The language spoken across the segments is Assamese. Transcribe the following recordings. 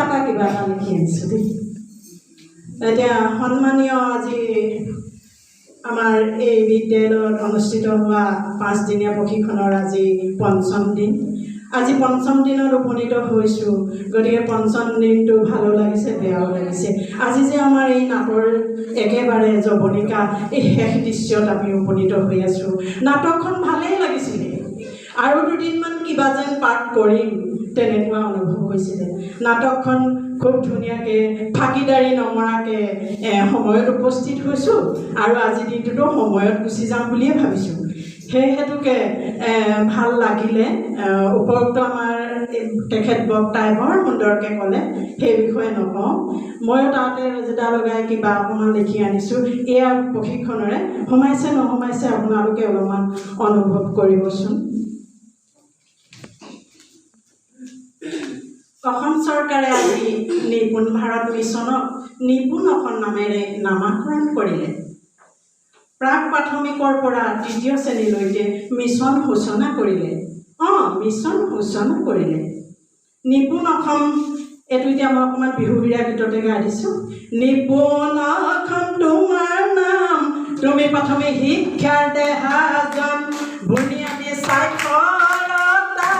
এটা কিবা এটা লিখি আনিছোঁ দেই। এতিয়া সন্মানীয় আজি আমাৰ এই বিদ্যালয়ত অনুষ্ঠিত হোৱা 5 দিনীয়া প্ৰশিক্ষণৰ আজি 5ম দিন। আজি 5ম দিনত উপনীত হৈছোঁ। গতিকে 5ম দিনটো ভালো লাগিছে, বেয়াও লাগিছে। আজি যে আমাৰ এই নাটৰ একেবাৰে জৱনিকা এই শেষ দৃশ্যত আমি উপনীত হৈ আছোঁ। নাটকখন ভালেই লাগিছিলে, আৰু 2 দিনমান কিবা যেন পাঠ কৰিম তেনেকুৱা অনুভৱ হৈছিলে। নাটকখন খুব ধুনীয়াকৈ ফাঁকিদাৰী নমৰাকৈ সময়ত উপস্থিত হৈছোঁ, আৰু আজিৰ দিনটোতো সময়ত গুচি যাম বুলিয়ে ভাবিছোঁ। সেই হেতুকে ভাল লাগিলে। উপৰোক্ত আমাৰ তেখেত বক্তাই বৰ সুন্দৰকৈ ক'লে, সেই বিষয়ে নকওঁ। ময়ো তাতে ৰজেদা লগাই কিবা অকণমান লিখি আনিছোঁ। এয়া প্ৰশিক্ষণৰে সোমাইছে নোসোমাইছে আপোনালোকে অলপমান অনুভৱ কৰিবচোন। অসম চৰকাৰে আজি নিপুণ ভাৰত মিছনক নিপুণ অসম নামেৰে নামাকৰণ কৰিলে। প্ৰাক প্ৰাথমিকৰ পৰা 3য় শ্ৰেণীলৈকে মিছন সূচনা কৰিলে। মিছন সূচনা কৰিলে। নিপুণ অসম, এইটো এতিয়া মই অকণমান বিহুবিৰা গীততে গাই দিছোঁ। নিপুণ অসম তোমাৰ নাম, তুমি প্ৰাথমিক শিক্ষাৰ দেহাজন, বুনিয়াদী সাক্ষৰতা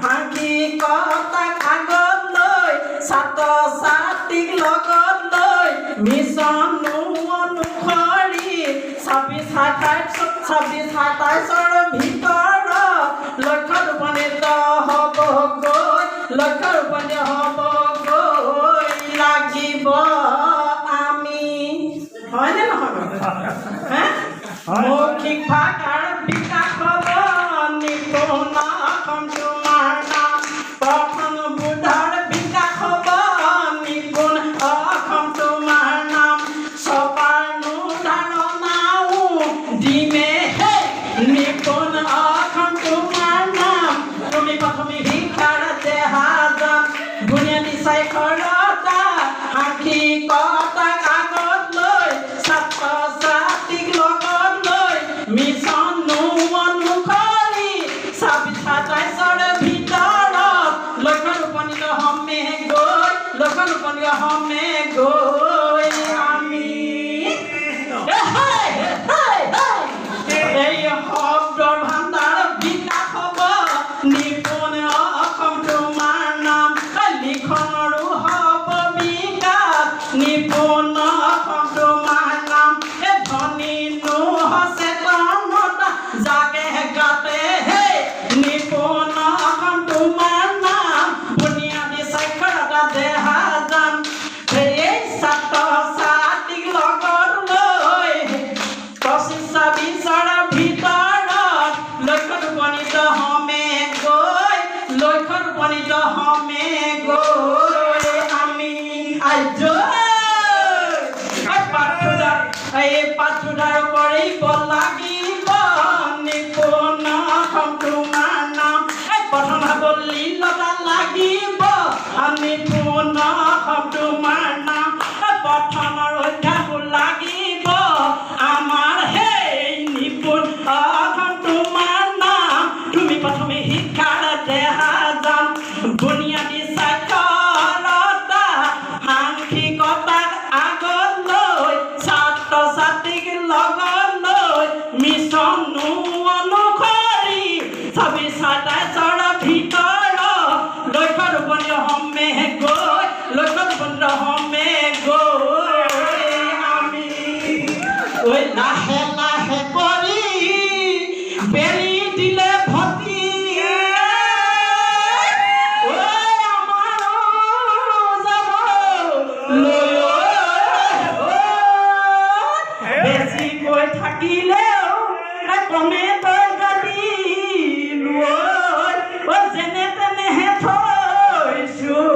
সাংঘিকতা আগত লৈ, ছাত্ৰ ছাত্ৰীক লগত লৈ, মিছন অনুসৰি 26-27-27-28ৰ ভিতৰত লক্ষ্যত উপনীত হ'বগৈ, লক্ষ্যত উপনীত হ'বগৈ লাগিব আমি। হয়নে নহয়? মৌখিক ভাষাৰ বিকাশ হ'ব, নিপুণ অসম তোমাৰ নাম। প্ৰথম বুধৰ বিকাশ হ'ব, নিপুণ অসম তোমাৰ নাম। চপাৰ ধাৰণাও দিমে হে, নিপুণ অসম তোমাৰ নাম। তুমি প্ৰাথমিক শিক্ষাৰ দেহাজন, বুনিয়াদী সাক্ষৰতা সাংঘিকতাক আগত লৈ, ছাত্ৰ ছাত্ৰীক লগত লৈ, মিছন অনুসৰি 26-27ৰ ভিতৰত লক্ষ্যত উপনীত হ'মে গৈ, লক্ষ্যত উপনীত হ'মে গৈ আমি। এই শব্দৰ ভাণ্ডাৰ বিকাশ হ'ব, নিপুণ অসম তোমাৰ নাম। লিখনৰো হ'ব বিকাশ, নিপুণ অসম তোমাৰ নাম। ধনী সচেতনতা জাগে গাতে হে, নিপুণ অসম তোমাৰ নাম। বুনিয়াদী সাক্ষৰতা দেহাজন, এই ছাত্ৰ ছাত্ৰীক লগত লৈ, 25-26ৰ ভিতৰত লক্ষ্যত উপনীত হ'মে গৈ, লক্ষ্যত উপনীত হ'মে গৈ আমি। এই পাঠোদ্ধাৰ কৰিব লাগিব, নিপুণ অসম তোমাৰ নাম। পঠন সাৱলীলতা লাগিব, নিপুণ অসম তোমাৰ নাম। পঠনৰ অভ্যাস লাগিব আমাৰ, সেই নিপুণ অসম তোমাৰ নাম। তুমি প্ৰাথমিক শিক্ষাৰ দেহাজন, বুনিয়াদী সাক্ষৰতা সাংঘিকতাক আগত লৈ, ছাত্ৰ ছাত্ৰীক লগত লৈ, মিছন অনুসৰি 26-27ৰ ভিতৰত লক্ষ্যত উপনীত হ'মে গৈ, লক্ষ্যত উপনীত হ'মে গৈ আমি। লাহে লাহে কৰি বেৰি দিলে ভতি, আমাৰ যাব লৈ, বেছিকৈ থাকিলেও কমে তই গালি লৈ, যেনে তেনেহে থৈছোঁ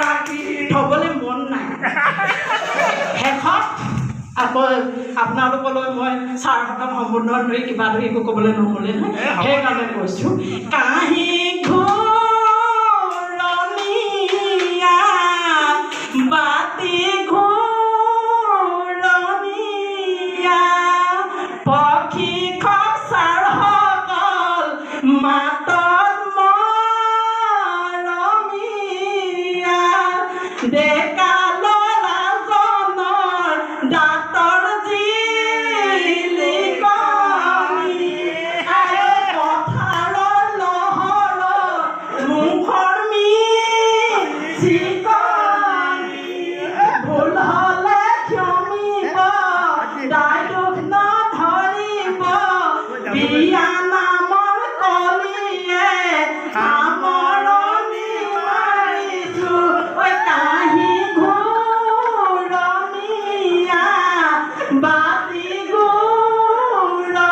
ৰাখি। থ'বলৈ মন নাই। শেষত আকৌ আপোনালোকলৈ মই ছাৰহঁতক সম্বোধন কৰি কিবা ধৰি একো ক'বলৈ নহ'লে নহয়, সেইকাৰণে কৈছোঁ। কাহি ঘূৰণীয়া বাতি ঘূৰণীয়া, প্ৰশিক্ষক ছাৰসকল মাতত মৰমীয়া, ডেকা ল'ৰাজনৰ দাঁতৰ জিলিকনি পথাৰৰ লহৰত মুখৰ মিচিকনি ভুল হ'লে ক্ষমিব দায় দুখ নধৰিব বিয়া নামৰ কলিয়ে আমৰণি মাৰিছো ঐ কাহি ঘূৰণীয়া বাতি ঘূৰণীয়া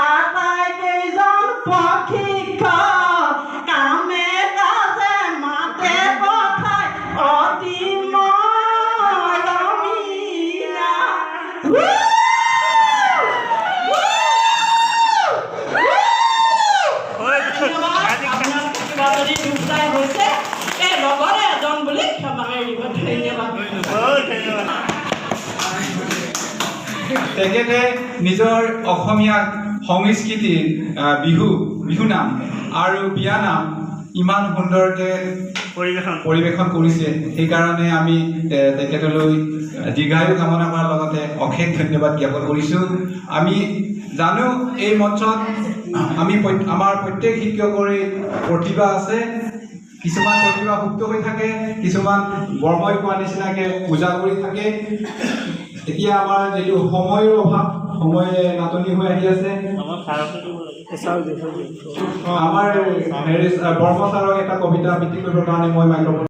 আটাইকেইজন প্ৰশিক্ষক কামে কাজে মাতে পঠাই অতি মৰমীয়া যদি দুখদাই হৈছে এই লগৰে এজন বুলি ক্ষমা কৰি দিব ধন্যবাদ তেখেতে নিজৰ অসমীয়া সংস্কৃতিৰ বিহুনাম আৰু বিয়ানাম ইমান সুন্দৰকৈ পৰিৱেশন কৰিছে সেইকাৰণে আমি তেখেতলৈ দীৰ্ঘায়ু কামনা কৰাৰ লগতে অশেষ ধন্যবাদ জ্ঞাপন কৰিছোঁ আমি জানো এই মঞ্চত আমাৰ প্ৰত্যেক শিক্ষকৰে প্ৰতিভা আছে কিছুমান প্ৰতিভা সুপ্ত হৈ থাকে কিছুমান বৰময় কোৱা নিচিনাকৈ পূজা কৰি থাকে এতিয়া আমাৰ যিটো সময়ৰ অভাৱ সময় নাটনি হৈ আহি আছে আমাৰ বৰ্ম ছাৰক এটা কবিতা আবৃত্তি কৰিবৰ কাৰণে মই মাইক্ৰফোন